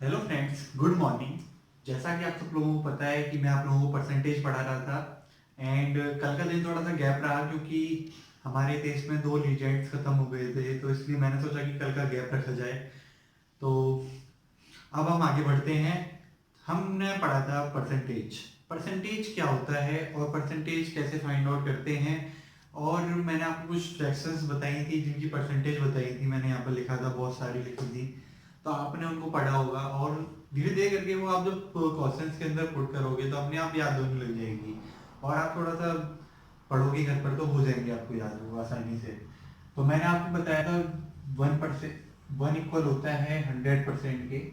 Hello friends, good morning. जैसा कि आप सब लोगों को पता है कि मैं आप लोगों को परसेंटेज पढ़ा रहा था एंड कल का दिन थोड़ा सा गैप रहा क्योंकि हमारे देश में 2 लीजेंड्स खत्म हो गए थे, तो इसलिए मैंने सोचा कि कल का गैप रखा जाए। तो अब हम आगे बढ़ते हैं। हमने पढ़ा था परसेंटेज। परसेंटेज क्या होता है और परसेंटेज कैसे फाइंड आउट करते हैं, और मैंने आपको कुछ फ्रैक्शंस बताई थी जिनकी परसेंटेज बताई थी, मैंने यहाँ पर लिखा था, बहुत सारी लिखी थी। तो आपने उनको पढ़ा होगा और धीरे धीरे करके वो आप जब क्वेश्चंस के अंदर पुट करोगे तो अपने आप याद होने लग जाएगी। और आप थोड़ा सा पढ़ोगे घर पर तो हो जाएंगे आपको याद वो आसानी से। तो मैंने आपको बताया था 1%, 1 इक्वल होता है 100% के।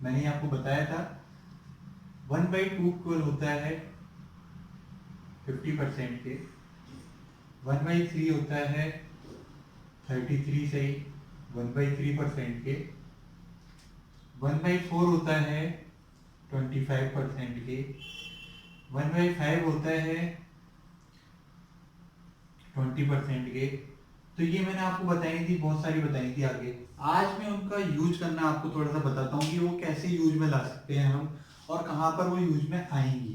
मैंने आपको बताया था 1/2 इक्वल होता है 50% के। 1/3 होता है 33 से 1/3% के। 1/4 होता है 25% के। 1/5 होता है 20% के। तो ये मैंने आपको बताई थी, बहुत सारी बताई थी आगे। आज मैं उनका यूज करना आपको थोड़ा सा बताता हूँ कि वो कैसे यूज में ला सकते हैं हम, और कहाँ पर वो यूज में आएंगी।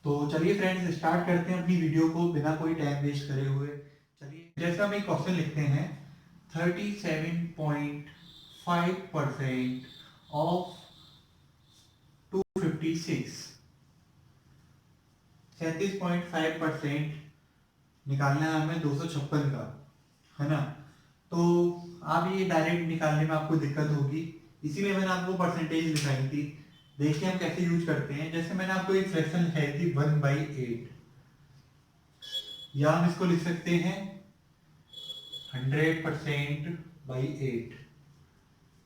तो चलिए फ्रेंड्स, स्टार्ट करते हैं अपनी वीडियो को बिना कोई टाइम वेस्ट करे हुए। चलिए, जैसे हम एक क्वेश्चन लिखते हैं, 37.5% ऑफ 256, 37.5% निकालना है हमें 256 का, है ना। तो आप ये डायरेक्ट निकालने में आपको दिक्कत होगी, इसीलिए मैंने आपको परसेंटेज लिखाई थी। देखिए हम कैसे यूज करते हैं। जैसे मैंने आपको एक फ्रैक्शन लिखाई थी 1/8, या हम इसको लिख सकते हैं 100%/8।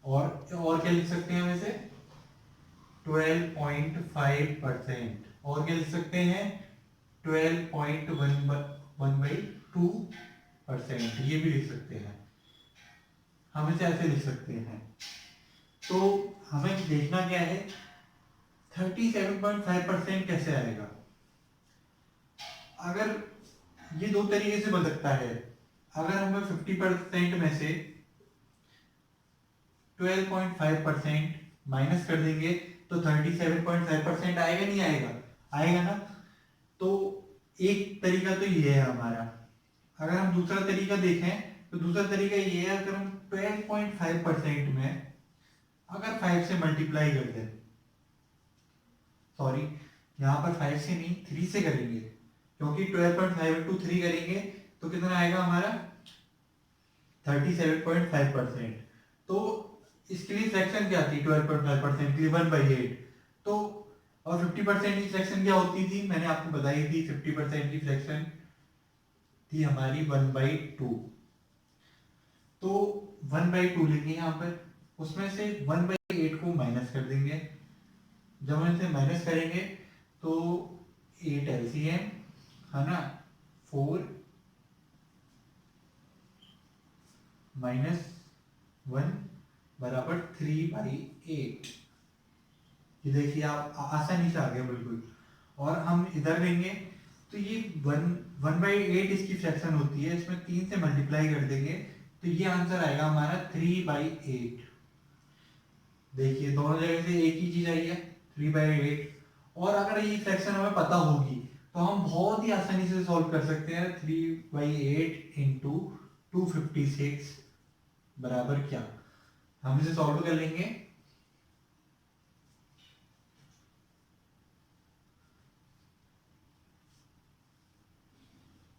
और क्या लिख सकते हैं हम इसे 12.5%। और क्या लिख सकते हैं 12.1/2%, ये भी लिख सकते हैं। हम इसे ऐसे लिख सकते हैं। तो हमें देखना क्या है, 37.5% कैसे आएगा। अगर ये दो तरीके से बन सकता है। अगर हमें 50% में से 12.5% माइनस कर देंगे तो 37.5% आएगा, नहीं आएगा? आएगा ना। तो एक तरीका तो ये है हमारा। अगर हम दूसरा तरीका देखें तो दूसरा तरीका ये है, अगर हम 12.5% में अगर 5 से मल्टीप्लाई कर दें, सॉरी, यहाँ पर 5 से नहीं 3 से करेंगे, क्योंकि 12.5 इंटू 3 करेंगे तो कितना आएगा हमारा 37.5%। तो इसके लिए फ्रैक्शन क्या थी 12.5% के लिए 1/8। तो और 50% की फ्रैक्शन क्या होती थी, मैंने आपको बताई थी। 50% की फ्रैक्शन थी हमारी 1/2। तो 1/2 लेंगे यहाँ पर, उसमें से 1/8 को माइनस कर देंगे। जब हम इसे माइनस करेंगे तो 8 LCM, है ना, 4 -1 बराबर 3/8। ये देखिए आप आसानी से आ गया बिल्कुल। और हम इधर लेंगे तो ये 1/8 इसकी फ्रैक्शन होती है, इसमें 3 से मल्टीप्लाई कर देंगे तो ये आंसर आएगा हमारा 3/8। देखिए दोनों जगह से एक ही चीज आई है, 3/8। और अगर ये फ्रैक्शन हमें पता होगी तो हम बहुत ही आसानी से सॉल्व कर सकते हैं। 3/8 इंटू 256 बराबर क्या, हम इसे सॉल्व कर लेंगे।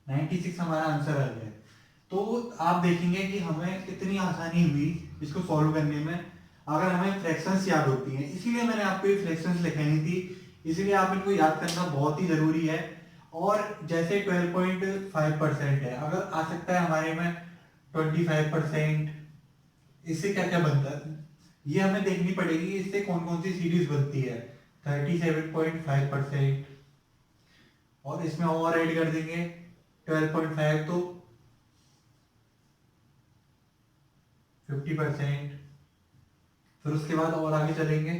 96 हमारा आंसर आ गया है। तो आप देखेंगे कि हमें कितनी आसानी हुई इसको सॉल्व करने में, अगर हमें फ्रैक्शंस याद होती हैं। इसीलिए मैंने आपको ये फ्रैक्शंस लिखाई थी, इसीलिए आप इनको याद करना बहुत ही जरूरी है। और जैसे 12.5% है, अगर आ सकता है हमारे में 25%, इससे क्या क्या बनता है ये हमें देखनी पड़ेगी, इससे कौन कौन सी सीरीज बनती है। 37.5%, और इसमें और ऐड कर देंगे 12.5, तो 50%। फिर उसके बाद और आगे चलेंगे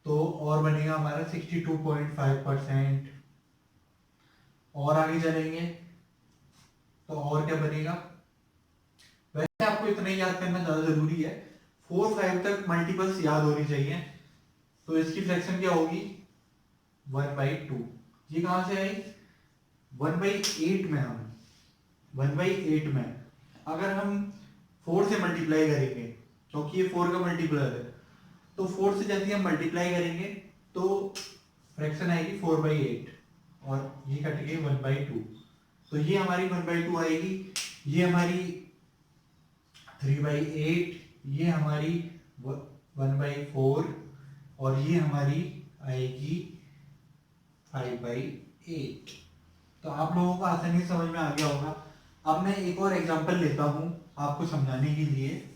तो और बनेगा हमारा 62.5%। और आगे चलेंगे तो और क्या बनेगा। वैसे आपको इतना ही याद करना ज्यादा जरूरी है। 4 5 तक मल्टीपल्स याद होनी चाहिए। तो इसकी फ्रैक्शन क्या होगी 1/2। ये कहां से आई 1/8 में। हम 1/8 में अगर हम 4 से मल्टीप्लाई करेंगे क्योंकि ये 4 का मल्टीप्लर है, तो 4 से जैसे हम मल्टीप्लाई करेंगे तो फ्रैक्शन आएगी 4/8 और ये कट गई 1/2। तो ये हमारी 1/2 आएगी, ये हमारी 3/8, ये हमारी 1/4 और ये हमारी आएगी 5/8। तो आप लोगों को आसानी से समझ में आ गया होगा। अब मैं एक और एग्जांपल लेता हूं आपको समझाने के लिए।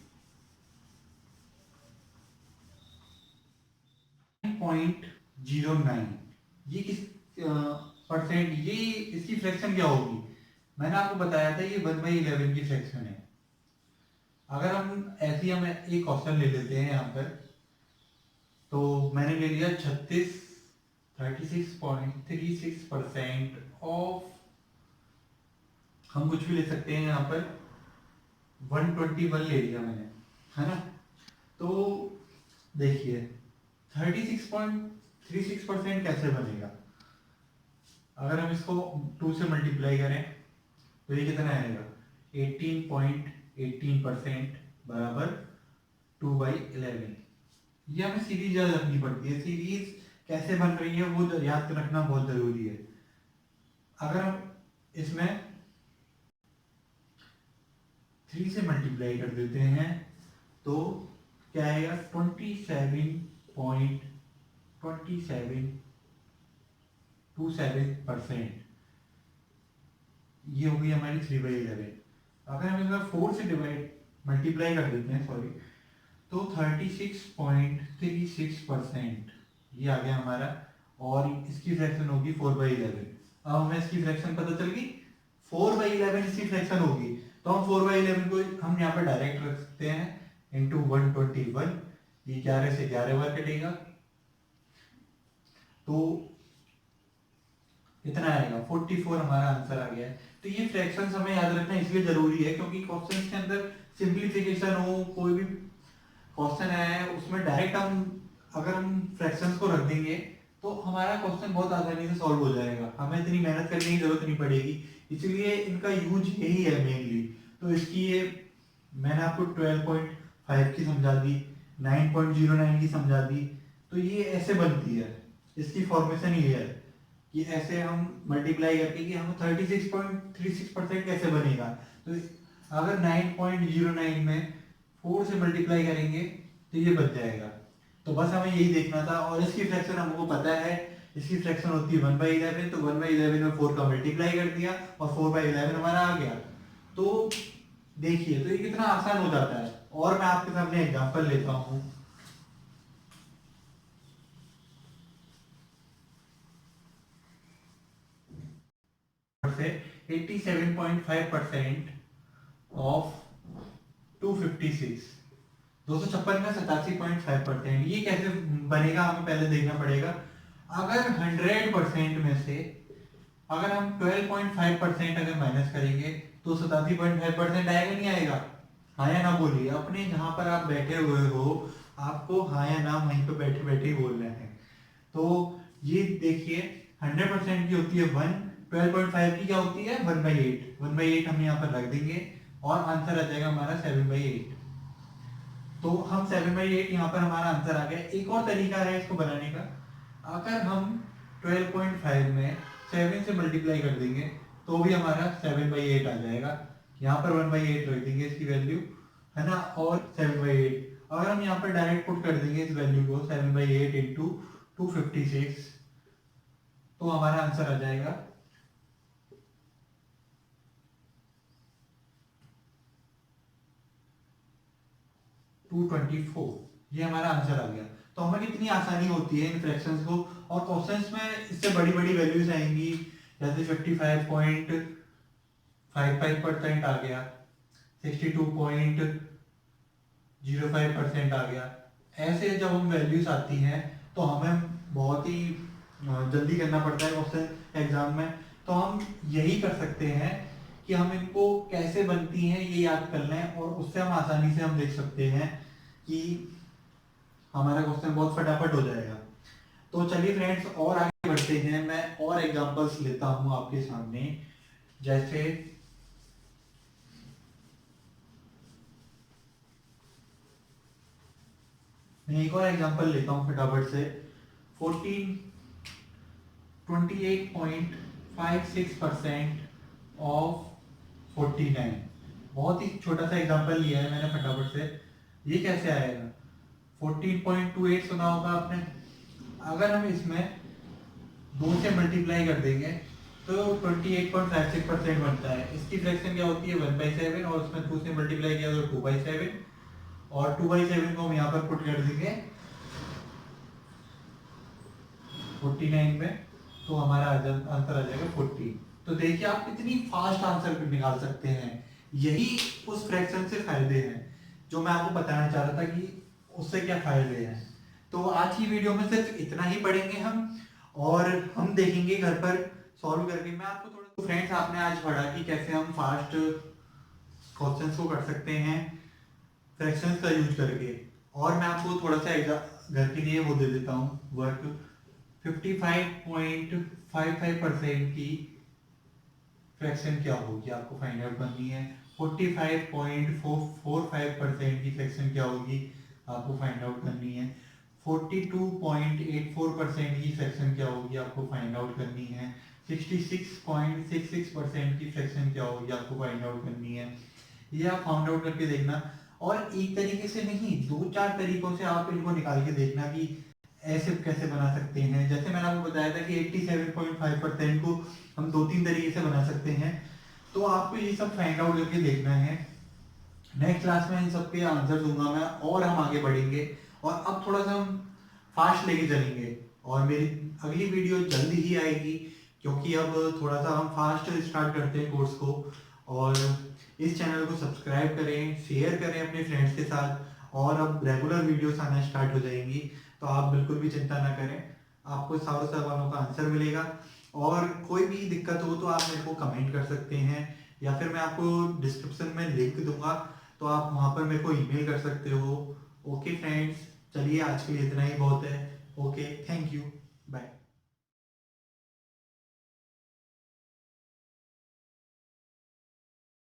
9.09 ये किस परसेंट, ये इसकी फ्रैक्शन क्या होगी? मैंने आपको बताया था ये 1/11 की फ्रैक्शन है। अगर हम ऐसे ही हम एक क्वेश्चन ले लेते हैं यहाँ पर, तो मैंने ले लिया 36.36% ऑफ, हम कुछ भी ले सकते हैं यहाँ पर 121 ले लिया मैंने, है ना। तो देखिए 36.36% कैसे बनेगा? अगर हम इसको 2 से मल्टीप्लाई करें तो ये कितना आएगा 18.18% बराबर 2/11। ये हमें सीरीज याद रखनी पड़ती है। सीरीज कैसे बन रही है वो याद रखना बहुत जरूरी है। अगर हम इसमें 3 से मल्टीप्लाई कर देते हैं तो क्या आएगा 27.2727%। ये होगी हमारी 3/11। अगर हम इसमें 4 से डिवाइड मल्टीप्लाई कर देते हैं, सॉरी, तो 36.36% ये आ गया हमारा, और इसकी फ्रैक्शन होगी 4/11। अब हमें इसकी फ्रैक्शन पता चल गई, 4/11 इसकी फ्रैक्शन होगी। तो हम 4/11 को हम यहाँ पर डायरेक्ट रख सकते हैं इंटू 121। ये 11 से 11 बार कटेगा तो कितना आएगा 44 हमारा आंसर आ गया है। तो ये फ्रैक्शंस हमें याद रखना इसलिए जरूरी है क्योंकि क्वेश्चंस के अंदर सिंप्लीफिकेशन हो, कोई भी क्वेश्चन है उसमें डायरेक्ट हम अगर हम फ्रैक्शंस को रख देंगे तो हमारा क्वेश्चन बहुत आसानी से सॉल्व हो जाएगा, हमें इतनी मेहनत करने की जरूरत नहीं पड़ेगी। इसलिए इनका यूज यही है मेनली। तो इसकी ये मैंने आपको 12.5 की समझा दी, 9.09 की समझा दी। तो ये ऐसे बनती है, इसकी फॉर्मेशन ये है कि ऐसे हम मल्टीप्लाई करके कि हम 36.36% कैसे बनेगा। तो अगर 9.09 में 4 से मल्टीप्लाई करेंगे तो ये बच जाएगा। तो बस हमें यही देखना था। और इसकी फ्रैक्शन हमको पता है, इसकी फ्रैक्शन होती है 1/11। तो 1/11 में 4 का मल्टीप्लाई कर दिया और 4/11 हमारा आ गया। तो देखिए तो ये कितना आसान हो जाता है। और मैं आपके सामने एग्जांपल लेता हूं। से 87.5% ऑफ 256, 256 में 87.5%, ये कैसे बनेगा हमें पहले देखना पड़ेगा। अगर 100% में से अगर हम 12.5% अगर माइनस करेंगे तो 87.5% आएगा नहीं आएगा? हाँ या ना बोलिए, अपने जहां पर आप बैठे हुए हो आपको हाँ या ना वहीं पे बैठे बैठे ही बोलना है। तो ये देखिए 100% की होती है 1, 12.5 की क्या होती है 1/8। 1/8 हम यहाँ पर रख देंगे और आंसर आ जाएगा हमारा 7/8। तो हम 7/8 यहाँ पर हमारा आंसर आ गया। एक और तरीका है इसको बनाने का, अगर हम 12.5 में 7 से मल्टीप्लाई कर देंगे तो भी हमारा 7/8 आ जाएगा। यहाँ पर 1/8 रख देंगे इसकी वैल्यू, है ना, और 7/8 अगर हम यहाँ पर डायरेक्ट पुट कर देंगे इस वैल्यू को 7/8 इंटू 256 तो हमारा आंसर आ जाएगा 224। ये हमारा आंसर आ गया। तो हमें कितनी आसानी होती है इन फ्रैक्शंस को। और क्वेश्चंस में इससे बड़ी बड़ी वैल्यूज आएंगी, जैसे 55.55% आ गया, 62.05% आ गया। ऐसे जब हम वैल्यूज आती हैं तो हमें बहुत ही जल्दी करना पड़ता है क्वेश्चन एग्जाम में। तो हम यही कर सकते हैं कि हम इनको कैसे बनती हैं ये याद कर लें और उससे हम आसानी से हम देख सकते हैं कि हमारा क्वेश्चन बहुत फटाफट हो जाएगा। तो चलिए फ्रेंड्स और आगे बढ़ते हैं। मैं और एग्जांपल्स लेता हूं आपके सामने। जैसे मैं एक और एग्जांपल लेता हूं फटाफट से। 14 28.56% ऑफ 49। बहुत ही छोटा सा एग्जांपल लिया है मैंने फटाफट से। ये कैसे आएगा? 14.28 सुना होगा आपने। अगर हम इसमें 2 से मल्टीप्लाई कर देंगे तो 28.56% बनता है। इसकी फ्रैक्शन क्या होती है? 1/7, और उसमें 2 से मल्टीप्लाई किया तो 2/7, और 2/7 को हम यहाँ पर पुट कर देंगे 49 में, तो हमारा आंसर आ जाएगा 40। तो देखिए आप कितनी फास्ट आंसर निकाल सकते हैं। यही उस फ्रैक्शन से फायदे हैं जो मैं आपको बताना चाह रहा था कि उससे क्या फायदे हैं। तो आज की वीडियो में सिर्फ इतना ही पढ़ेंगे हम, और हम देखेंगे घर पर सॉल्व करके। मैं आपको थोड़ा फ्रेंड्स आपने आज पढ़ा कि कैसे हम फास्ट क्वेश्चंस को कर सकते हैं फ्रैक्शंस का यूज करके। और मैं आपको थोड़ा सा घर के लिए वो दे देता हूँ वर्क। 55.55% की फ्रैक्शन क्या होगी आपको फाइंड आउट करनी है। 45.45% की फ्रैक्शन क्या होगी आपको फाइंड आउट करनी है। 42.84% की फ्रैक्शन क्या होगी आपको फाइंड आउट करनी है। 66.66% की फ्रैक्शन क्या होगी आपको फाइंड आउट करनी है। ये आप फाइंड आउट करके देखना। और एक तरीके से नहीं, 2-4 तरीकों से आप इनको निकाल के देखना कि ऐसे कैसे बना सकते हैं। जैसे मैंने आपको बताया था कि 87.5% को हम 2-3 तरीके से बना सकते हैं। तो आपको ये सब फाइंड आउट करके देखना है। नेक्स्ट क्लास में इन सब के आंसर दूंगा मैं, और हम आगे बढ़ेंगे। और अब थोड़ा सा हम फास्ट लेके चलेंगे, और मेरी अगली वीडियो जल्दी ही आएगी, क्योंकि अब थोड़ा सा हम फास्ट स्टार्ट करते हैं कोर्स को। और इस चैनल को सब्सक्राइब करें, शेयर करें अपने फ्रेंड्स के साथ, और अब रेगुलर वीडियोस आना स्टार्ट हो जाएंगी। तो आप बिल्कुल भी चिंता ना करें, आपको सारे सवालों का आंसर मिलेगा। और कोई भी दिक्कत हो तो आप मेरे को कमेंट कर सकते हैं, या फिर मैं आपको डिस्क्रिप्शन में लिंक दूंगा, तो आप वहाँ पर मेरे को ईमेल कर सकते हो। ओके फ्रेंड्स, चलिए आज के लिए इतना ही बहुत है। Okay, thank you, bye.